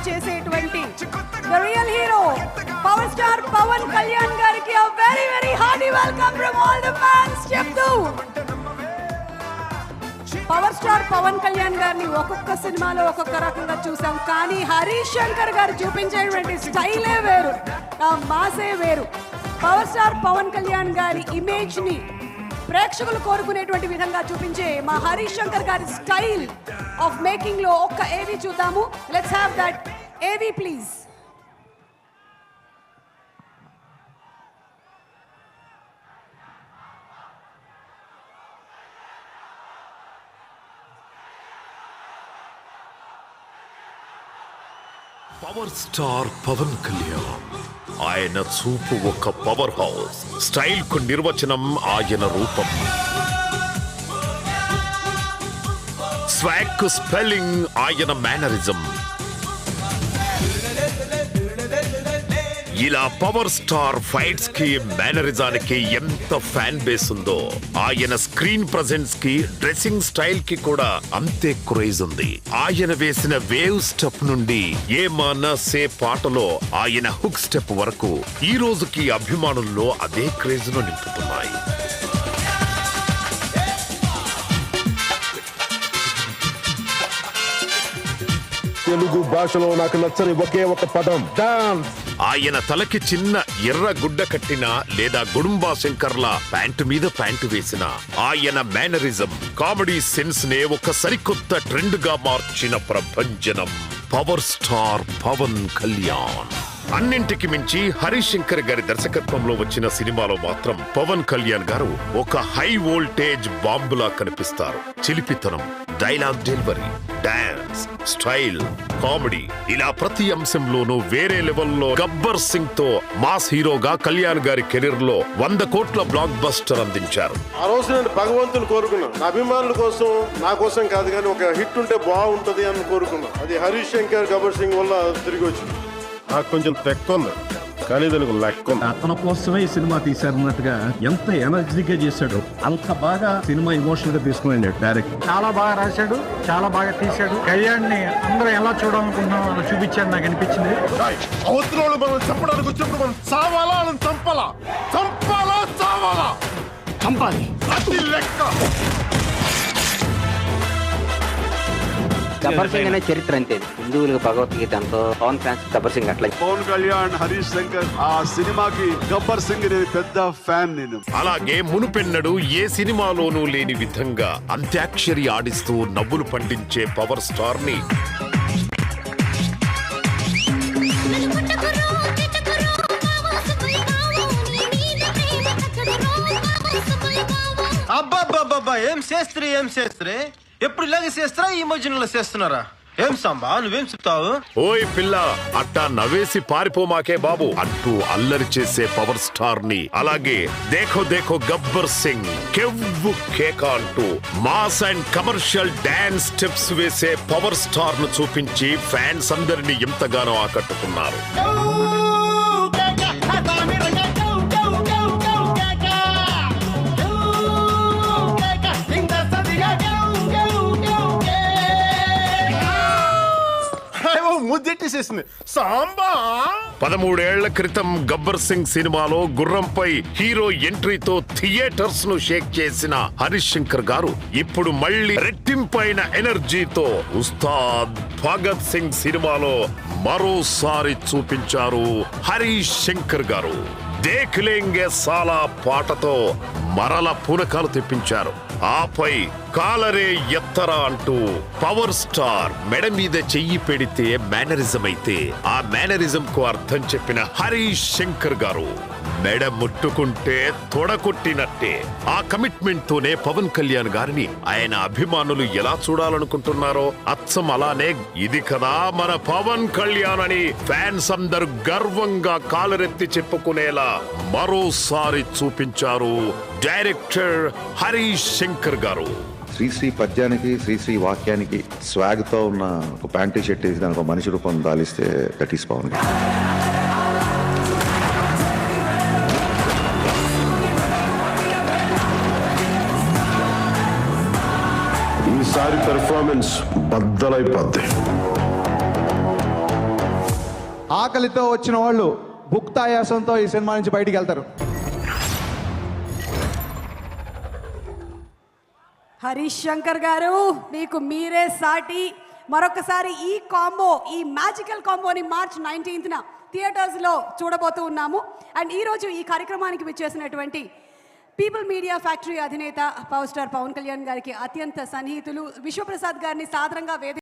చేసేటువంటి the real hero power star Pawan Kalyan గారికి a very very hearty welcome from all the fans. చెప్తూ power star Pawan Kalyan గారిని ఒక్కొక్క సినిమాలో ఒక్కొక్క రకంగా చూసాం, కానీ హరీష్ శంకర్ గారు చూపించేటువంటి స్టైలే వేరు, ఆ మాసే వేరు. పవర్ స్టార్ పవన్ కళ్యాణ్ గారి ఇమేజ్ ని ప్రేక్షకులు కోరుకునేటువంటి విధంగా చూపించే మా హరీష్ శంకర్ గారి స్టైల్ ఆఫ్ మేకింగ్ లో ఒక్క ఏవి చూద్దాము. Let's have that AV please. Power star Pawan Kalyan, ఆయన చూపు ఒక పవర్ హౌస్. స్టైల్ కు నిర్వచనం ఆయన రూపం. స్వాగ్ కు స్పెల్లింగ్ ఆయన మేనరిజం. ఇలా పవర్ స్టార్ ఫైట్స్ కి మేనరిజానికి ఎంత ఫ్యాన్ బేస్ ఉందో, ఆయన స్క్రీన్ ప్రెజెన్స్ కి డ్రెస్సింగ్ స్టైల్ కి కూడా అంతే క్రేజ్ ఉంది. ఆయన వేసిన వేవ్ స్టెప్ నుండి ఏ మనసే పాటలో ఆయన హుక్ స్టెప్ వరకు ఈ రోజుకి అభిమానుల్లో అదే క్రేజ్ ను నింపుతున్నాయి. తెలుగు భాషలో నాకు నచ్చని ఒకే ఒక పదం డాన్స్. ఆయన తలకి చిన్న ఎర్ర గుడ్డ కట్టిన లేదా గుడుంబా శంకర్ల ప్యాంటు మీద ప్యాంటు వేసిన ఆయన మేనరిజం, కామెడీ సెన్స్ నే ఒక సరికొత్త ట్రెండ్ గా మార్చిన ప్రభంజనం పవర్ స్టార్ పవన్ కళ్యాణ్. అన్నింటికి మించి హరీష్ శంకర్ గారి దర్శకత్వంలో వచ్చిన సినిమాలో మాత్రం పవన్ కళ్యాణ్ గారు ఒక హై వోల్టేజ్ బాంబులా కనిపిస్తారు. చిలిపితనం, dialogue delivery, dance, style, comedy, ఇలా ప్రతి అంశంలోనూ వేరే లెవెల్లో గబ్బర్ సింగ్ తో మాస్ హీరోగా కళ్యాణ్ గారి కెరీర్ లో 100 కోట్ల బ్లాక్ బస్టర్ అందించారు. ఆ రోజు నేను భగవంతుని కోరుకున్నాను, నా అభిమానుల కోసం, నా కోసం కాదు, కానీ ఒక హిట్ ఉంటే బాగుంటది అని కోరుకున్నాను. అది హరీష్ శంకర్ గబ్బర్ సింగ్ వల్ల తిరిగి వచ్చింది. నాకు కొంచెం తెక్క ఉంది, కానీ దానికి లెక్క ఉంది. అతని కోసమే ఈ సినిమా తీశారన్నట్టుగా ఎంత ఎనర్జీగా చేశాడు, అంత బాగా సినిమా ఇమోషనల్ గా తీసుకున్నాడు డైరెక్ట్. చాలా బాగా రాశాడు, చాలా బాగా తీశాడు. కళ్యాణ్ ని అందరూ ఎలా చూడాలనుకుంటున్నాం అలా చూపించాడు నాకు అనిపించింది. అవతల మనం చెప్పడానికి వచ్చినప్పుడు మనం చావాలా, మనం చంపాలా, చంపాలా, చావాలా, చంపాలి, అది లెక్క. గబ్బర్ సింగ్ అనే చరిత్ర అంతే. హిందువులకు భగవద్గీత అంతో పవన్ ఫ్యాన్స్ గబ్బర్ సింగ్ అట్లా. పవన్ కళ్యాణ్, హరీష్ శంకర్ ఆ సినిమాకి గబ్బర్ సింగ్ నేను పెద్ద ఫ్యాన్. నేను అలాగే మునుపెన్నడు ఏ సినిమాలోనూ లేని విధంగా అంత్యాక్షరి ఆడిస్తూ నవ్వులు పండించే పవర్ స్టార్ ని అబ్బాబ్బాబ్బా, ఏం చేస్త్రీ ఎప్పుడు ఇలాగే చేస్తారా? ఈ మధ్యలో చేస్తున్నారా? ఏం సంబా, నువ్వేం చెప్తావు? ఓయ్ పిల్ల, అట్టా నవ్వేసి పారిపోమాకే బాబు అంటూ అల్లరి చేసే పవర్ స్టార్ ని, అలాగే దేఖో దేఖో గబ్బర్ సింగ్, కెవ్వు కేక అంటూ mass and commercial dance steps వేసే పవర్ స్టార్ ను చూపించి ఫ్యాన్స్ అందరినీ ఎంతగానో ఆకట్టుకున్నారు. ముద్దెట్టేసేసింది సాంబా. 13 ఏళ్ల క్రితం గబ్బర్ సింగ్ సినిమాలో గుర్రంపై హీరో ఎంట్రీతో థియేటర్స్ ను షేక్ చేసిన హరీష్ శంకర్ గారు ఇప్పుడు మళ్ళీ రెట్టింపైన ఎనర్జీతో ఉస్తాద్ భగత్ సింగ్ సినిమాలో మరోసారి చూపించారు హరీష్ శంకర్ గారు. దేఖ్ లేంగే సాలా పాటతో మరల పూనకాలు తెప్పించారు. ఆపై కాలరే ఎత్తరా అంటూ పవర్ స్టార్ మెడ మీద చెయ్యి పెడితే మేనరిజం అయితే ఆ మేనరిజం కు అర్థం చెప్పిన హరీష్ శంకర్ గారు మెడ ముట్టుకుంటే తొడకొట్టినట్టే. ఆ కమిట్మెంట్ తోనే పవన్ కళ్యాణ్ గారిని ఆయన అభిమానులు ఎలా చూడాలనుకుంటున్నారో అచ్చం అలానే ఇది కదా మన పవన్ కళ్యాణ్ అని ఫ్యాన్స్ అందరూ గర్వంగా కాలరెత్తి చెప్పుకునేలా మరోసారి చూపించారు డైరెక్టర్ హరీష్ శంకర్ గారు. శ్రీశ్రీ పద్యానికి, శ్రీశ్రీ వాక్యానికి స్వాగ్ తో ఉన్న ఒక ప్యాంటీ షర్ట్ వేసి దానికి ఒక మనిషి రూపం దాలిస్తే దట్ ఈస్ పవన్. ఈసారి పెర్ఫార్మెన్స్ బద్దలైపోద్ది. ఆకలితో వచ్చిన వాళ్ళు భుక్తాయాసంతో ఈ సినిమా నుంచి బయటికి వెళ్తారు. హరీష్ శంకర్ గారు, మీకు మీరే సాటి. మరొకసారి ఈ కాంబో, ఈ మ్యాజికల్ కాంబోని మార్చ్ 19న థియేటర్స్లో చూడబోతూ ఉన్నాము. అండ్ ఈరోజు ఈ కార్యక్రమానికి విచ్చేసినటువంటి పీపుల్ మీడియా ఫ్యాక్టరీ అధినేత పవర్ స్టార్ పవన్ కళ్యాణ్ గారికి అత్యంత సన్నిహితులు విశ్వప్రసాద్ గారిని సాదరంగా